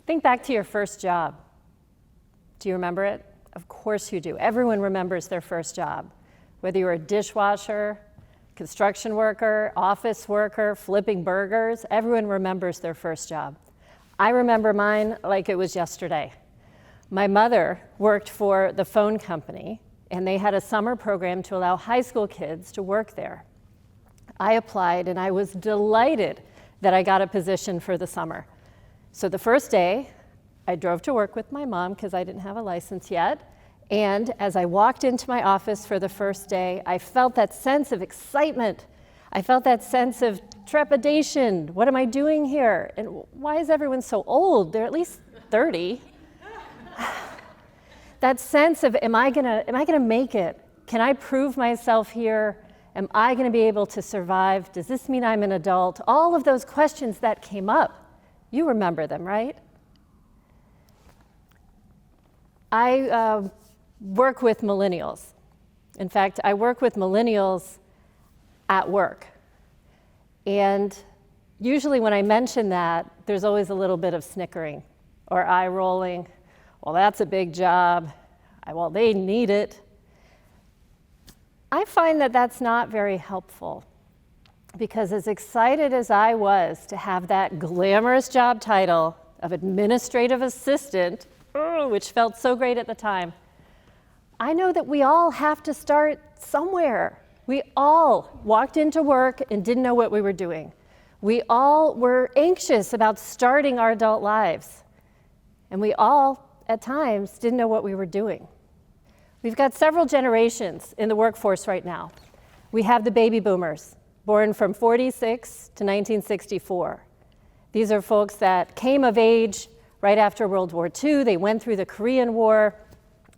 Think back to your first job. Do you remember it? Of course you do. Everyone remembers their first job. Whether you were a dishwasher, construction worker, office worker, flipping burgers, everyone remembers their first job. I remember mine like it was yesterday. My mother worked for the phone company, and they had a summer program to allow high school kids to work there. I applied, and I was delighted that I got a position for the summer. So the first day, I drove to work with my mom because I didn't have a license yet. And as I walked into my office for the first day, I felt that sense of excitement. I felt that sense of trepidation. What am I doing here? And why is everyone so old? They're at least 30. That sense of, am I gonna make it? Can I prove myself here? Am I gonna be able to survive? Does this mean I'm an adult? All of those questions that came up, you remember them, right? I work with millennials. In fact, I work with millennials at work. And usually when I mention that, there's always a little bit of snickering or eye rolling. Well, that's a big job. Well, they need it. I find that that's not very helpful, because as excited as I was to have that glamorous job title of administrative assistant, which felt so great at the time, I know that we all have to start somewhere. We all walked into work and didn't know what we were doing. We all were anxious about starting our adult lives. And we all, at times, didn't know what we were doing. We've got several generations in the workforce right now. We have the baby boomers, born from 46 to 1964. These are folks that came of age right after World War II. They went through the Korean War.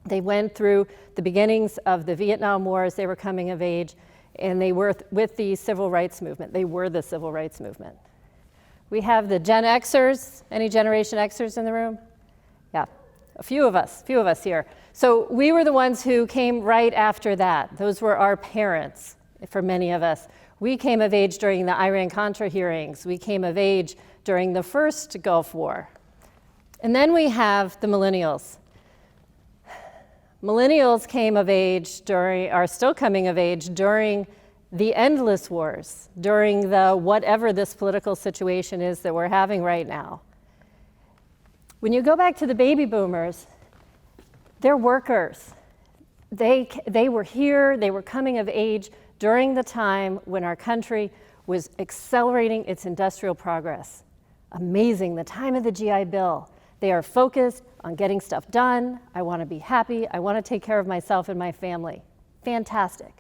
They went through the beginnings of the Vietnam War as they were coming of age, and they were with the civil rights movement. They were the civil rights movement. We have the Gen Xers. Any Generation Xers in the room? Yeah, a few of us here. So we were the ones who came right after that. Those were our parents, for many of us. We came of age during the Iran-Contra hearings. We came of age during the first Gulf War. And then we have the millennials. Millennials came of age are still coming of age during the endless wars, during the whatever this political situation is that we're having right now. When you go back to the baby boomers, they're workers. They were here, they were coming of age during the time when our country was accelerating its industrial progress. Amazing, the time of the GI Bill. They are focused on getting stuff done. I want to be happy. I want to take care of myself and my family. Fantastic.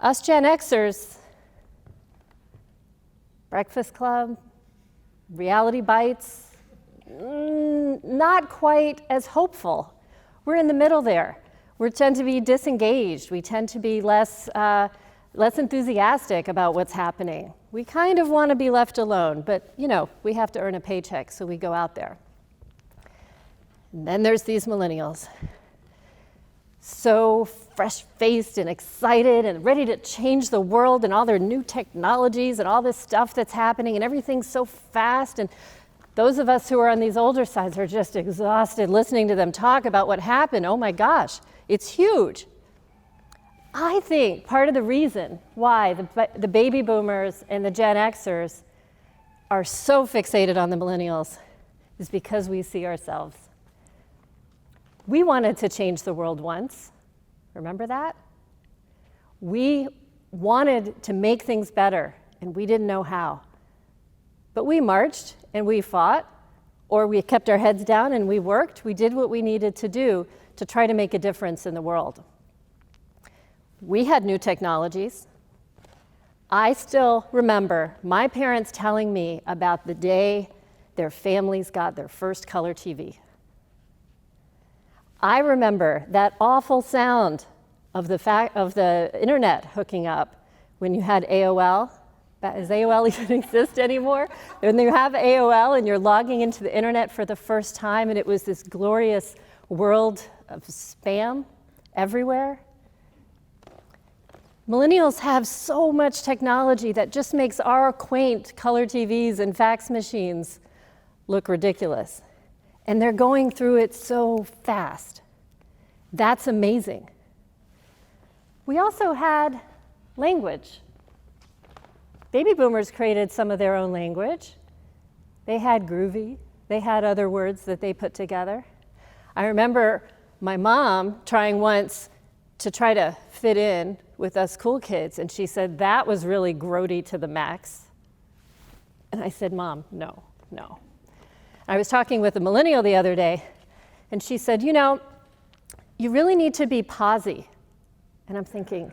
Us Gen Xers, Breakfast Club, Reality Bites, not quite as hopeful. We're in the middle there. We tend to be disengaged. We tend to be less enthusiastic about what's happening. We kind of want to be left alone, but we have to earn a paycheck, so we go out there. And then there's these millennials. So fresh-faced and excited and ready to change the world and all their new technologies and all this stuff that's happening, and everything's so fast. And those of us who are on these older sides are just exhausted listening to them talk about what happened. Oh my gosh, it's huge. I think part of the reason why the baby boomers and the Gen Xers are so fixated on the millennials is because we see ourselves. We wanted to change the world once. Remember that? We wanted to make things better, and we didn't know how. But we marched and we fought, or we kept our heads down and we worked. We did what we needed to do to try to make a difference in the world. We had new technologies. I still remember my parents telling me about the day their families got their first color TV. I remember that awful sound of the internet hooking up when you had AOL. Does AOL even exist anymore? When you have AOL and you're logging into the internet for the first time, and it was this glorious world of spam everywhere. Millennials have so much technology that just makes our quaint color TVs and fax machines look ridiculous. And they're going through it so fast. That's amazing. We also had language. Baby boomers created some of their own language. They had groovy. They had other words that they put together. I remember my mom trying once to try to fit in with us cool kids, and she said that was really grody to the max. And I said, Mom, no. I was talking with a millennial the other day, and she said, you really need to be posy. And I'm thinking,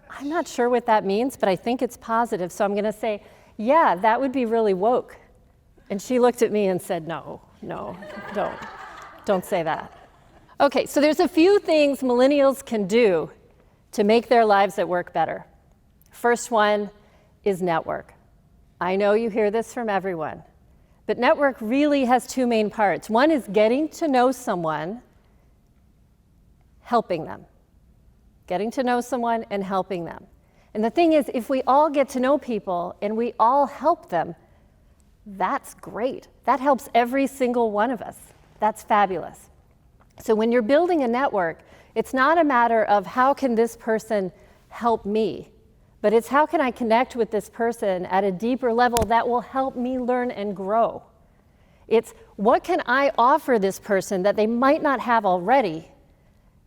I'm not sure what that means, but I think it's positive, so I'm going to say, yeah, that would be really woke. And she looked at me and said, no, don't say that. Okay, so there's a few things millennials can do to make their lives at work better. First one is network. I know you hear this from everyone, but network really has two main parts. One is getting to know someone, helping them. Getting to know someone and helping them. And the thing is, if we all get to know people and we all help them, that's great. That helps every single one of us. That's fabulous. So when you're building a network, it's not a matter of how can this person help me, but it's how can I connect with this person at a deeper level that will help me learn and grow. It's what can I offer this person that they might not have already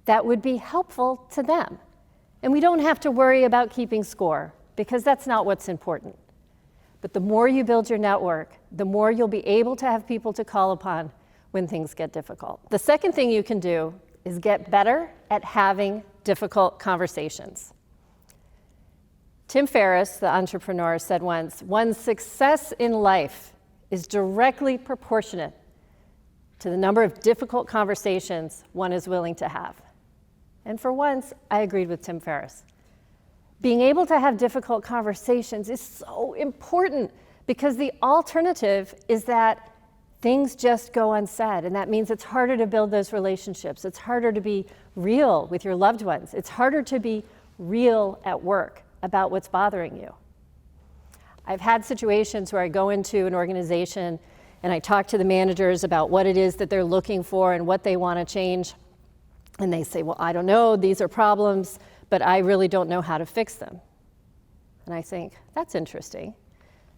that would be helpful to them. And we don't have to worry about keeping score, because that's not what's important. But the more you build your network, the more you'll be able to have people to call upon when things get difficult. The second thing you can do is get better at having difficult conversations. Tim Ferriss, the entrepreneur, said once, one's success in life is directly proportionate to the number of difficult conversations one is willing to have. And for once, I agreed with Tim Ferriss. Being able to have difficult conversations is so important, because the alternative is that things just go unsaid, and that means it's harder to build those relationships. It's harder to be real with your loved ones. It's harder to be real at work about what's bothering you. I've had situations where I go into an organization and I talk to the managers about what it is that they're looking for and what they want to change. And they say, well, I don't know, these are problems, but I really don't know how to fix them. And I think, that's interesting.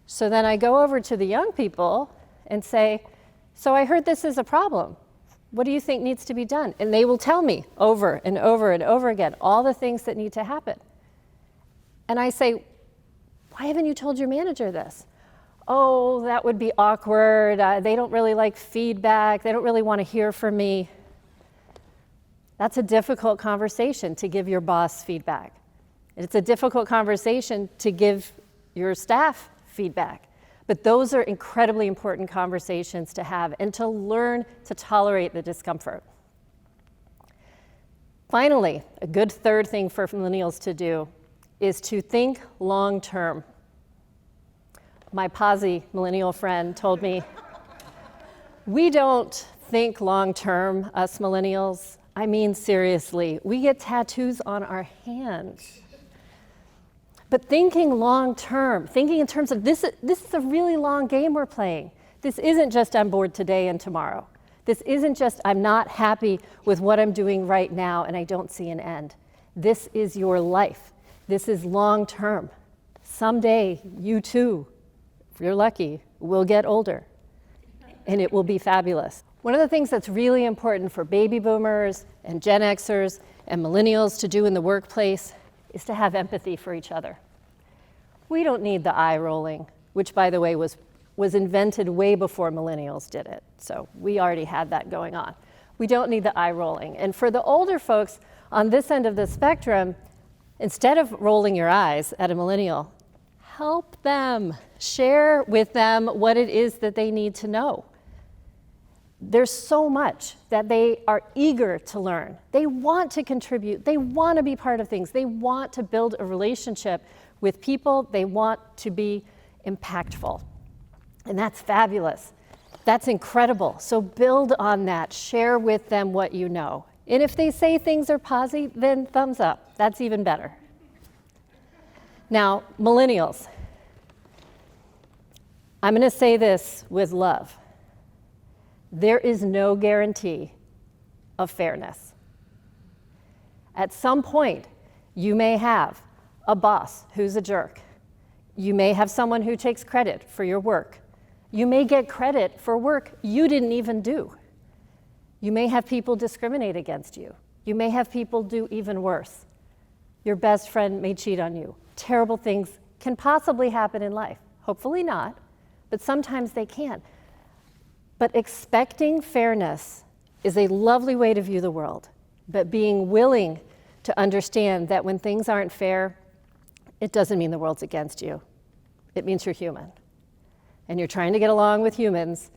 So then I go over to the young people and say, so I heard this is a problem. What do you think needs to be done? And they will tell me over and over and over again all the things that need to happen. And I say, why haven't you told your manager this? Oh, that would be awkward. They don't really like feedback. They don't really want to hear from me. That's a difficult conversation to give your boss feedback. It's a difficult conversation to give your staff feedback. But those are incredibly important conversations to have and to learn to tolerate the discomfort. Finally, a good third thing for millennials to do is to think long term. My posy millennial friend told me, we don't think long term, us millennials. I mean, seriously, we get tattoos on our hands. But thinking long term, thinking in terms of this is a really long game we're playing. This isn't just I'm bored today and tomorrow. This isn't just I'm not happy with what I'm doing right now and I don't see an end. This is your life. This is long term. Someday, you too, if you're lucky, will get older, and it will be fabulous. One of the things that's really important for baby boomers and Gen Xers and millennials to do in the workplace is to have empathy for each other. We don't need the eye rolling, which, by the way, was invented way before millennials did it. So we already had that going on. We don't need the eye rolling. And for the older folks on this end of the spectrum, instead of rolling your eyes at a millennial, help them. Share with them what it is that they need to know. There's so much that they are eager to learn. They want to contribute. They want to be part of things. They want to build a relationship with people. They want to be impactful. And that's fabulous. That's incredible. So build on that. Share with them what you know. And if they say things are posy, then thumbs up. That's even better. Now, millennials. I'm going to say this with love. there is no guarantee of fairness. At some point, you may have a boss who's a jerk. You may have someone who takes credit for your work. You may get credit for work you didn't even do. You may have people discriminate against you. You may have people do even worse. Your best friend may cheat on you. Terrible things can possibly happen in life. Hopefully not, but sometimes they can. But expecting fairness is a lovely way to view the world. But being willing to understand that when things aren't fair, it doesn't mean the world's against you. It means you're human. And you're trying to get along with humans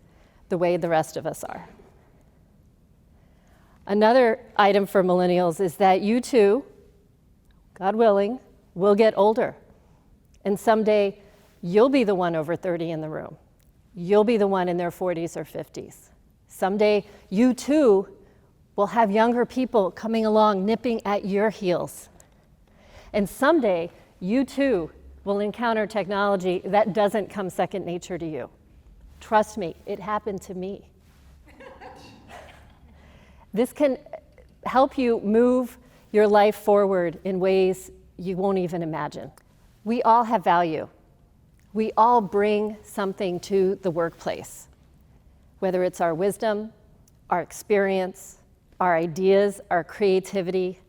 the way the rest of us are. Another item for millennials is that you too, God willing, will get older. And someday, you'll be the one over 30 in the room. You'll be the one in their 40s or 50s. Someday, you too will have younger people coming along nipping at your heels. And someday, you too will encounter technology that doesn't come second nature to you. Trust me, it happened to me. This can help you move your life forward in ways you won't even imagine. We all have value. We all bring something to the workplace, whether it's our wisdom, our experience, our ideas, our creativity,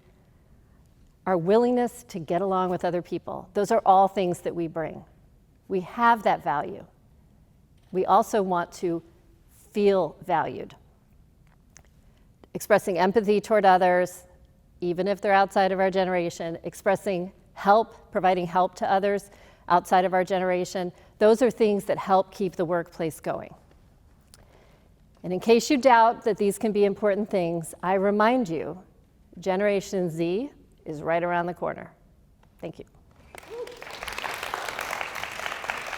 our willingness to get along with other people. Those are all things that we bring. We have that value. We also want to feel valued. Expressing empathy toward others, even if they're outside of our generation, expressing help, providing help to others outside of our generation, those are things that help keep the workplace going. And in case you doubt that these can be important things, I remind you, Generation Z is right around the corner. Thank you.